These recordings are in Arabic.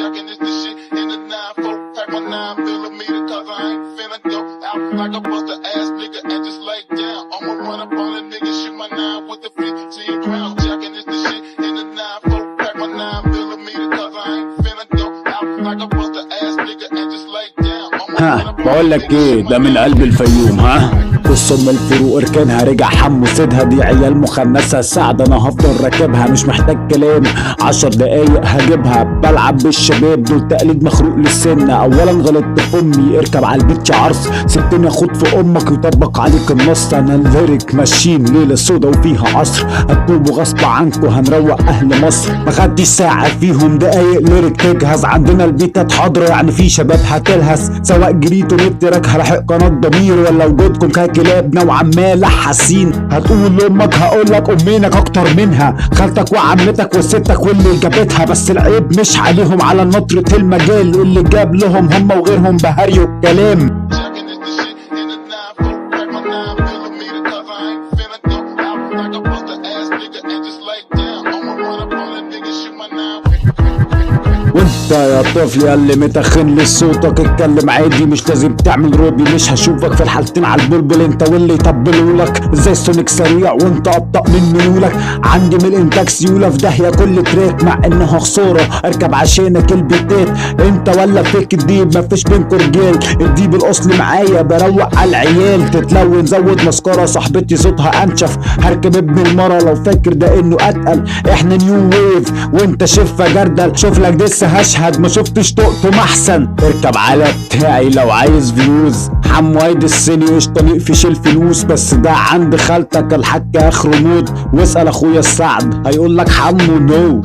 jacking is the shit in the 9-4. Pack my 9mm cause I ain't finna go out like a buster ass nigga and just lay down. I'ma run up on a nigga, shoot my 9 with the 15 round. Jacking is the shit in the 9-4. Pack my 9mm cause I ain't finna go out like a buster ass nigga and just lay down. ها بقول لك ايه، ده من قلب الفيوم. ها بص ام الفروق اركنها، رجع حمو سيدها، دي عيال مخنثه سعد انا هفضل راكبها، مش محتاج كلام 10 دقايق هجيبها، بلعب بالشباب دول تقليد مخروق للسنه. اولا غلطت في امي، اركب على البيت يا عرس، سبتني اخد في امك يطبق عليك النص. انا الليريك ماشيين ليله سودا وفيها عصر، هتوبوا غصب عنكوا هنروق اهل مصر. ما خدتش ساعه فيهم دقايق ليريك تجهز، عندنا البيتات حاضره يعني في شباب هتلهس، سواء جريتوا نت راك هلحق قناه ضمير ولا وجودكم كلاب نوعا ما لحاسين. هتقول لامك هقولك امينك اكتر منها، خالتك وعمتك وستك واللي جابتها، بس العيب مش عليهم على نطرة المجال، اللي جاب لهم هم وغيرهم بهري الكلام. وانت يا طفل يا اللي متخن لي صوتك اتكلم عادي، مش لازم تعمل روبي، مش هشوفك في الحالتين على البلبل انت واللي يطبلولك. ازاي السونيك سريع وانت ابطأ من ميولك، عندي من الانتاج سيوله في داهيه كل تراك، مع انها خساره اركب عشانك البيتات. انت ولا فيك الديب مفيش بينكوا رجال، الديب الاصل معايا بروق على العيال، تتلون زود مسكره صاحبتي صوتها انشف، هركب ابن المره لو فاكر ده انه اتقل. احنا نيو ويف وانت شفه جردل، شوف لك لسه هشهد ما شفتش طقته محسن. اركب على بتاعي لو عايز فيوز، حمو عيد السني قشطه نقفش الفلوس، بس ده عند خالتك الحاج اخره مود، واسال اخويا السعد هيقول لك حمو نو.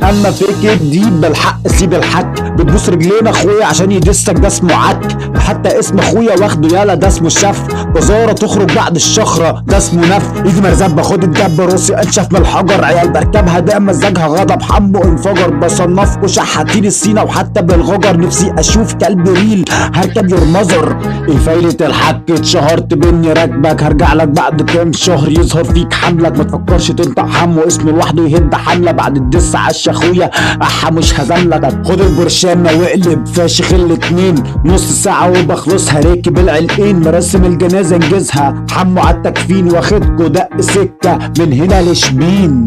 اما فيك الديب بالحق سيب الحك، بتبوس رجلين اخويا عشان يدسك ده اسمه عك، حتى اسم اخويا واخده يالا ده اسمه الشف، جزاره تخرج بعد الشخره ده اسمه نف. ايدي مرزبه خد الدب راسي انشف من الحجر، عيال بركبها ده مزاجها غضب حمو انفجر، بصنفكوا شحاتين السينا وحتى بالغجر، نفسي اشوف كلب ريل هركب يور مزر. ايه فايلة الحك اتشهرت باني راكبك، هرجع لك بعد كام شهر يظهر فيك حملك، ما تفكرش تنطق حمو اسمه لوحده يهد حمله، بعد الدس عش اخويا احا مش هزملك. خد البرشامه واقلب فاشخ الاتنين، نص ساعه وبخلصها راكب العلقين، مرسم الجنازه انجزها حمو عالتكفين، واخدكوا دق سكه من هنا لشبين.